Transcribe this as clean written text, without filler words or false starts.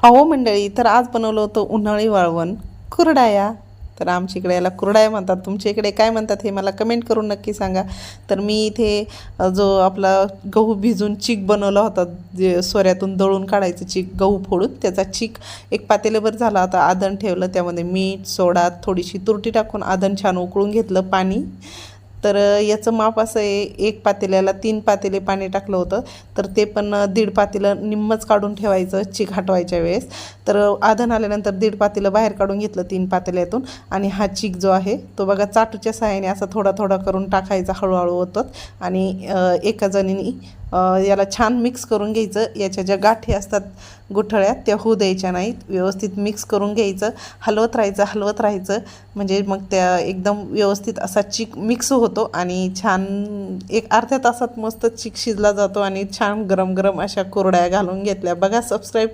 अहो मंडळी, तर आज बनवलं होतं उन्हाळी वाळवण कुरडाया. तर आमच्या इकडे याला कुरडाया म्हणतात, तुमच्या इकडे काय म्हणतात हे मला कमेंट करून नक्की सांगा. तर मी इथे जो आपला गहू भिजून चीक बनवला होता, जे सोऱ्यातून दळून काढायचं चीक, गहू फोडून त्याचा चीक एक पातेल्यावर झाला होता. आधण ठेवलं, त्यामध्ये मीठ, सोडा, थोडीशी तुरटी टाकून आधण छान उकळून घेतलं पाणी. तर याचं माप असं आहे, एक पातेल्याला 3 पातेले पाणी टाकलं होतं. तर ते पण 1.5 पातेलं निम्मच काढून ठेवायचं चीक हटवायच्या वेळेस. तर आधण आल्यानंतर 1.5 पातेलं बाहेर काढून घेतलं 3 पातेल्यातून. आणि हा चीक जो आहे तो बघा चाटूच्या सहाय्याने असा थोडा थोडा करून टाकायचा हळूहळू होतं. आणि एका जणीने याला छान मिक्स करून घ्यायचं. याच्या ज्या गाठी असतात गुठळ्या त्या होऊ द्यायच्या नाहीत, व्यवस्थित मिक्स करून घ्यायचं. हलवत राहायचं म्हणजे मग त्या एकदम व्यवस्थित असा चीक मिक्स होतो आणि छान एक अर्ध्या तासात मस्त चीक शिजला जातो आणि छान गरम गरम अशा कुरड्या घालून घेतल्या. बघा, सबस्क्राईब